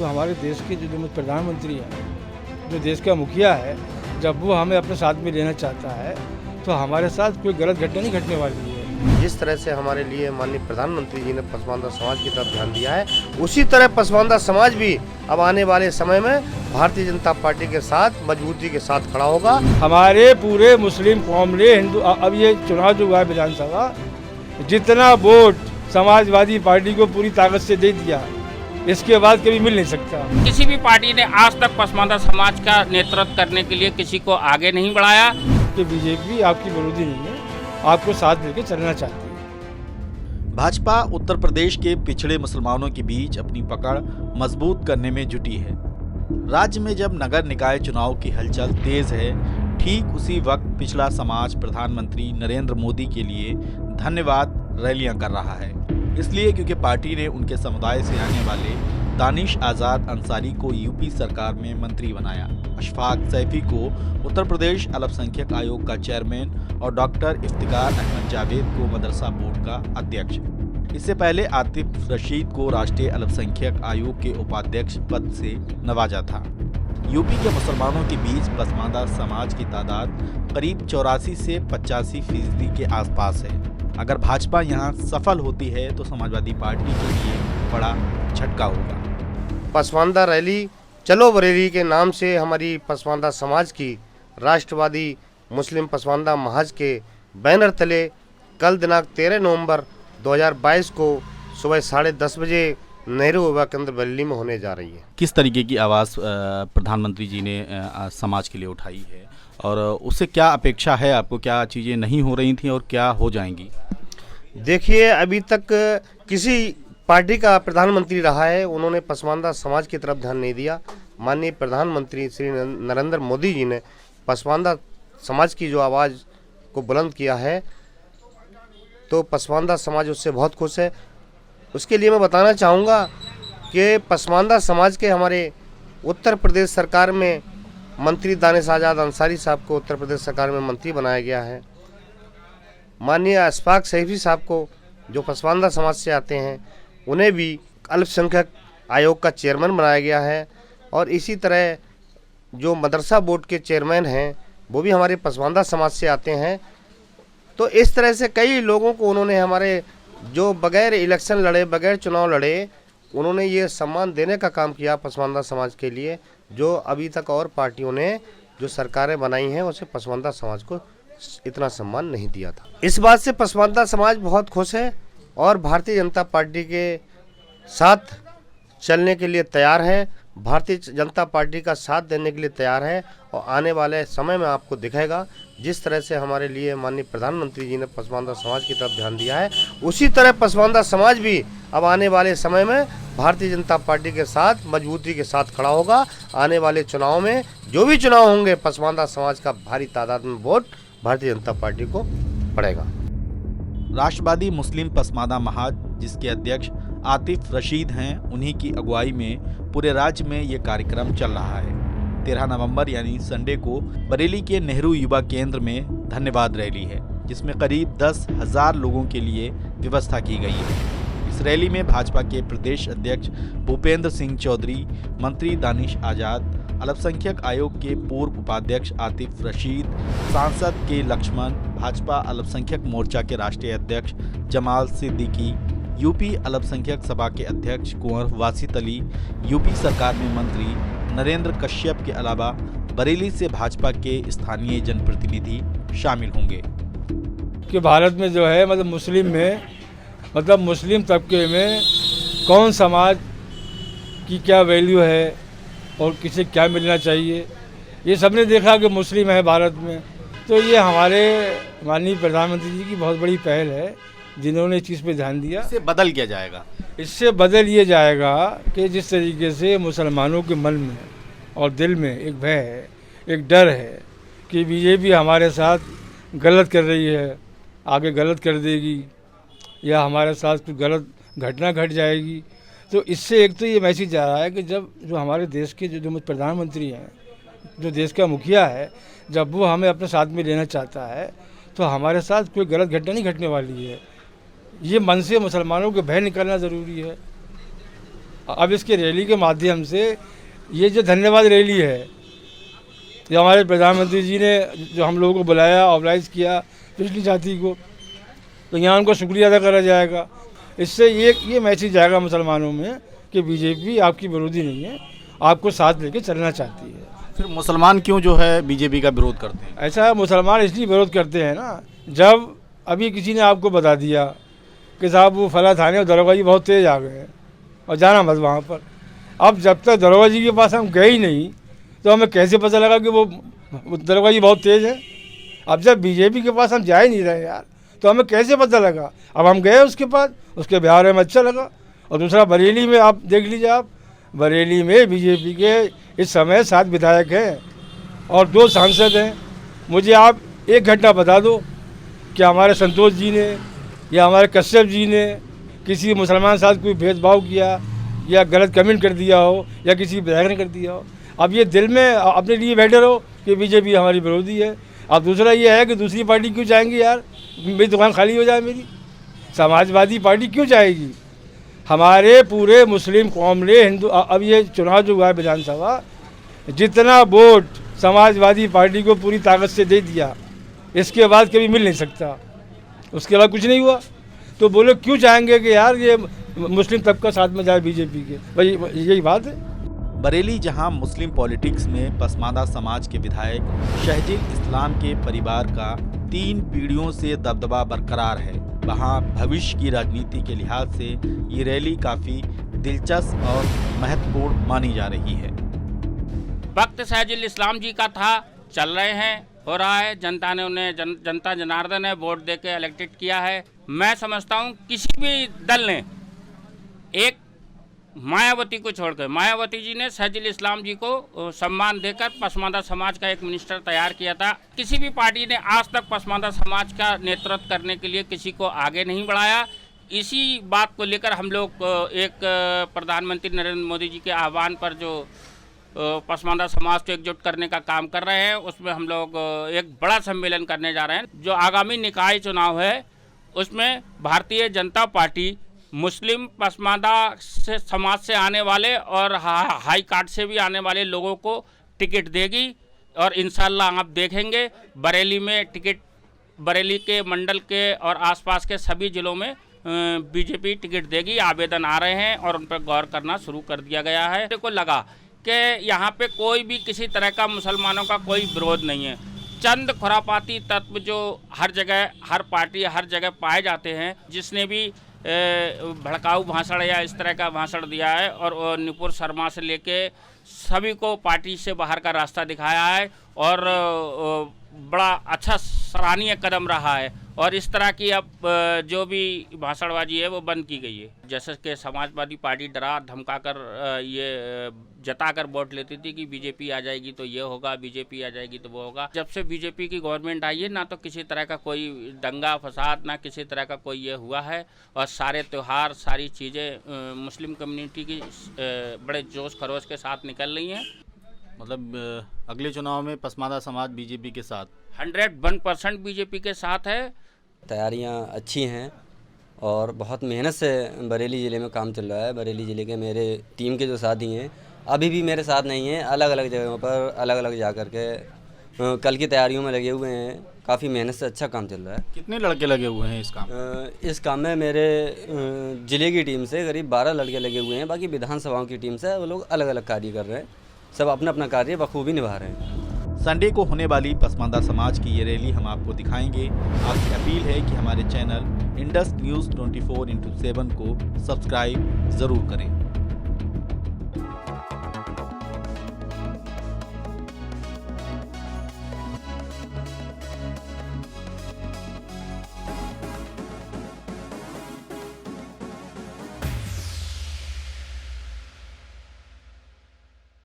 जो हमारे देश के जो प्रधानमंत्री हैं, जो देश का मुखिया है, जब वो हमें अपने साथ में लेना चाहता है तो हमारे साथ कोई गलत घटना नहीं घटने वाली है। जिस तरह से हमारे लिए माननीय प्रधानमंत्री जी ने पसमानदा समाज की तरफ ध्यान दिया है, उसी तरह पसमानदा समाज भी अब आने वाले समय में भारतीय जनता पार्टी के साथ मजबूती के साथ खड़ा होगा। हमारे पूरे मुस्लिम कौम ने हिंदू अब ये चुनाव जो हुआ है विधानसभा, जितना वोट समाजवादी पार्टी को पूरी ताकत से दे दिया, इसके बाद कभी मिल नहीं सकता। किसी भी पार्टी ने आज तक पसमानदा समाज का नेतृत्व करने के लिए किसी को आगे नहीं बढ़ाया। कि बीजेपी आपकी विरोधी नहीं है, आपको साथ लेके चलना चाहती है। भाजपा उत्तर प्रदेश के पिछड़े मुसलमानों के बीच अपनी पकड़ मजबूत करने में जुटी है। राज्य में जब नगर निकाय चुनाव की हलचल तेज है, ठीक उसी वक्त पिछड़ा समाज प्रधानमंत्री नरेंद्र मोदी के लिए धन्यवाद रैलियां कर रहा है। इसलिए क्योंकि पार्टी ने उनके समुदाय से आने वाले दानिश आज़ाद अंसारी को यूपी सरकार में मंत्री बनाया, अशफाक सैफी को उत्तर प्रदेश अल्पसंख्यक आयोग का चेयरमैन और डॉक्टर इफ्तिकार अहमद जावेद को मदरसा बोर्ड का अध्यक्ष। इससे पहले आतिफ रशीद को राष्ट्रीय अल्पसंख्यक आयोग के उपाध्यक्ष पद से नवाजा था। यूपी के मुसलमानों के बीच पसमानदा समाज की तादाद करीब 84 से 85% के आसपास है। अगर भाजपा यहां सफल होती है तो समाजवादी पार्टी के लिए बड़ा झटका होगा। पसमानदा रैली चलो बरेली के नाम से हमारी पसमानदा समाज की राष्ट्रवादी मुस्लिम पसमानदा महाज के बैनर तले कल दिनांक 13 नवंबर 2022 को सुबह 10:30 बजे नेहरू युवा केंद्र बरेली में होने जा रही है। किस तरीके की आवाज़ प्रधानमंत्री जी ने समाज के लिए उठाई है और उससे क्या अपेक्षा है आपको? क्या चीज़ें नहीं हो रही थी और क्या हो जाएंगी? देखिए, अभी तक किसी पार्टी का प्रधानमंत्री रहा है, उन्होंने पसमानदा समाज की तरफ ध्यान नहीं दिया। माननीय प्रधानमंत्री श्री नरेंद्र मोदी जी ने पसमानदा समाज की जो आवाज़ को बुलंद किया है, तो पसमानदा समाज उससे बहुत खुश है। उसके लिए मैं बताना चाहूँगा कि पसमानदा समाज के हमारे उत्तर प्रदेश सरकार में मंत्री दानिश आज़ाद अंसारी साहब को उत्तर प्रदेश सरकार में मंत्री बनाया गया है। माननीय अशफाक सैफी साहब को जो पसमानदा समाज से आते हैं, उन्हें भी अल्पसंख्यक आयोग का चेयरमैन बनाया गया है। और इसी तरह जो मदरसा बोर्ड के चेयरमैन हैं, वो भी हमारे पसमानदा समाज से आते हैं। तो इस तरह से कई लोगों को उन्होंने हमारे जो बगैर इलेक्शन लड़े, बगैर चुनाव लड़े, उन्होंने ये सम्मान देने का काम किया पसमानदा समाज के लिए, जो अभी तक और पार्टियों ने जो सरकारें बनाई हैं उसे पसमानदा समाज को इतना सम्मान नहीं दिया था। इस बात से पसमानदा समाज बहुत खुश है और भारतीय जनता पार्टी के साथ चलने के लिए तैयार है, भारतीय जनता पार्टी का साथ देने के लिए तैयार है। और आने वाले समय में आपको दिखेगा, जिस तरह से हमारे लिए माननीय प्रधानमंत्री जी ने पसमानदा समाज की तरफ ध्यान दिया है, उसी तरह पसमानदा समाज भी अब आने वाले समय में भारतीय जनता पार्टी के साथ मजबूती के साथ खड़ा होगा। आने वाले चुनाव में जो भी चुनाव होंगे, पसमानदा समाज का भारी तादाद में वोट भारतीय जनता पार्टी को पड़ेगा। राष्ट्रवादी मुस्लिम पसमानदा महाज, जिसके अध्यक्ष आतिफ रशीद हैं, उन्हीं की अगुवाई में पूरे राज्य में ये कार्यक्रम चल रहा है। 13 नवंबर यानी संडे को बरेली के नेहरू युवा केंद्र में धन्यवाद रैली है, जिसमें करीब 10,000 लोगों के लिए व्यवस्था की गई है। इस रैली में भाजपा के प्रदेश अध्यक्ष भूपेंद्र सिंह चौधरी, मंत्री दानिश आज़ाद, अल्पसंख्यक आयोग के पूर्व उपाध्यक्ष आतिफ रशीद, सांसद के लक्ष्मण, भाजपा अल्पसंख्यक मोर्चा के राष्ट्रीय अध्यक्ष जमाल सिद्दीकी, यूपी अल्पसंख्यक सभा के अध्यक्ष कुंवर वासित अली, यूपी सरकार में मंत्री नरेंद्र कश्यप के अलावा बरेली से भाजपा के स्थानीय जनप्रतिनिधि शामिल होंगे। कि भारत में जो है मुस्लिम तबके में कौन समाज की क्या वैल्यू है और किसे क्या मिलना चाहिए, ये सबने देखा कि मुस्लिम है भारत में। तो ये हमारे माननीय प्रधानमंत्री जी की बहुत बड़ी पहल है, जिन्होंने इस चीज़ पे ध्यान दिया। इससे बदल क्या जाएगा? इससे बदल ये जाएगा कि जिस तरीके से मुसलमानों के मन में और दिल में एक भय है, एक डर है कि बीजेपी हमारे साथ गलत कर रही है, आगे गलत कर देगी या हमारे साथ कुछ गलत घटना घट जाएगी। तो इससे एक तो ये मैसेज जा रहा है कि जब जो हमारे देश के जो प्रधानमंत्री हैं, जो देश का मुखिया है, जब वो हमें अपने साथ में लेना चाहता है तो हमारे साथ कोई गलत घटना नहीं घटने वाली है। ये मन से मुसलमानों के भय निकालना ज़रूरी है। अब इसके रैली के माध्यम से ये जो धन्यवाद रैली है, जो हमारे प्रधानमंत्री जी ने जो हम लोगों को बुलाया, ऑर्गेनाइज किया पिछली जाति को, तो यहाँ उनको शुक्रिया अदा करा जाएगा। इससे ये मैसेज जाएगा मुसलमानों में कि बीजेपी आपकी विरोधी नहीं है, आपको साथ लेके चलना चाहती है। फिर मुसलमान क्यों जो है बीजेपी का विरोध करते हैं? ऐसा मुसलमान इसलिए विरोध करते हैं ना, जब अभी किसी ने आपको बता दिया कि साहब वो फला थाने और दरोगा जी बहुत तेज़ आ गए हैं और जाना मत वहाँ पर। अब जब तक दरोगा जी के पास हम गए ही नहीं तो हमें कैसे पता लगा कि वो दरोगा जी बहुत तेज़ है। अब जब बीजेपी के पास हम जा ही नहीं रहे यार, तो हमें कैसे पता लगा? अब हम गए उसके पास, उसके व्यवहार में अच्छा लगा। और दूसरा, बरेली में आप देख लीजिए, आप बरेली में बीजेपी के इस समय 7 विधायक हैं और 2 सांसद हैं। मुझे आप एक घटना बता दो कि हमारे संतोष जी ने या हमारे कश्यप जी ने किसी मुसलमान साथ कोई भेदभाव किया या गलत कमेंट कर दिया हो या किसी विधायक ने कर दिया हो। अब ये दिल में अपने लिए बैठे रहो कि बीजेपी हमारी विरोधी है। अब दूसरा ये है कि दूसरी पार्टी क्यों चाहेंगी यार, मेरी दुकान खाली हो जाए मेरी? समाजवादी पार्टी क्यों चाहेगी? हमारे पूरे मुस्लिम कौम ने हिंदू, अब ये चुनाव जो हुआ है विधानसभा, जितना वोट समाजवादी पार्टी को पूरी ताकत से दे दिया, इसके बाद कभी मिल नहीं सकता। उसके बाद कुछ नहीं हुआ, तो बोलो क्यों चाहेंगे कि यार ये मुस्लिम तबका साथ में जाए बीजेपी के? भाई यही बात है। बरेली, जहां मुस्लिम पॉलिटिक्स में पसमानदा समाज के विधायक शहजील इस्लाम के परिवार का 3 पीढ़ियों से दबदबा बरकरार है, वहां भविष्य की राजनीति के लिहाज से ये रैली काफ़ी दिलचस्प और महत्वपूर्ण मानी जा रही है। वक्त शहजील इस्लाम जी का था, चल रहे हैं, हो रहा है। जनता ने उन्हें जनता जनार्दन है वोट दे के इलेक्टेड किया है। मैं समझता हूँ किसी भी दल ने, एक मायावती को छोड़कर, मायावती जी ने शहजील इस्लाम जी को सम्मान देकर पसमानदा समाज का एक मिनिस्टर तैयार किया था। किसी भी पार्टी ने आज तक पसमानदा समाज का नेतृत्व करने के लिए किसी को आगे नहीं बढ़ाया। इसी बात को लेकर हम लोग एक प्रधानमंत्री नरेंद्र मोदी जी के आह्वान पर जो पसमानदा समाज को एकजुट करने का काम कर रहे हैं, उसमें हम लोग एक बड़ा सम्मेलन करने जा रहे हैं। जो आगामी निकाय चुनाव है उसमें भारतीय जनता पार्टी मुस्लिम पसमानदा से समाज से आने वाले और हाई कार्ड से भी आने वाले लोगों को टिकट देगी। और इंशाल्लाह आप देखेंगे बरेली में टिकट, बरेली के मंडल के और आसपास के सभी ज़िलों में बीजेपी टिकट देगी। आवेदन आ रहे हैं और उन पर गौर करना शुरू कर दिया गया है। को लगा कि यहाँ पे कोई भी किसी तरह का मुसलमानों का कोई विरोध नहीं है। चंद खुरापाती तत्व जो हर जगह, हर पार्टी, हर जगह पाए जाते हैं, जिसने भी भड़काऊ भाषण या इस तरह का भाषण दिया है और नुपुर शर्मा से लेके सभी को पार्टी से बाहर का रास्ता दिखाया है और बड़ा अच्छा सराहनीय कदम रहा है। और इस तरह की अब जो भी भाषणबाजी है वो बंद की गई है। जैसे कि समाजवादी पार्टी डरा धमका कर ये जताकर वोट लेती थी कि बीजेपी आ जाएगी तो ये होगा, बीजेपी आ जाएगी तो वो होगा। जब से बीजेपी की गवर्नमेंट आई है ना तो किसी तरह का कोई दंगा फसाद, ना किसी तरह का कोई ये हुआ है। और सारे त्यौहार, सारी चीज़ें मुस्लिम कम्युनिटी की बड़े जोश खरोश के साथ निकल रही हैं। मतलब अगले चुनाव में पसमानदा समाज बीजेपी के साथ 101% बीजेपी के साथ है। तैयारियां अच्छी हैं और बहुत मेहनत से बरेली ज़िले में काम चल रहा है। बरेली ज़िले के मेरे टीम के जो साथी हैं अभी भी मेरे साथ नहीं हैं, अलग अलग जगहों पर अलग अलग जा कर के कल की तैयारियों में लगे हुए हैं। काफ़ी मेहनत से अच्छा काम चल रहा है। कितने लड़के लगे हुए हैं इस काम में? मेरे ज़िले की टीम से करीब 12 लड़के लगे हुए हैं। बाकी विधानसभाओं की टीम से वो लोग अलग अलग कार्य कर रहे हैं। सब अपना अपना कार्य बखूबी निभा रहे हैं। संडे को होने वाली पसमानदा समाज की ये रैली हम आपको दिखाएंगे। आपकी अपील है कि हमारे चैनल इंडस न्यूज़ 24x7 को सब्सक्राइब ज़रूर करें।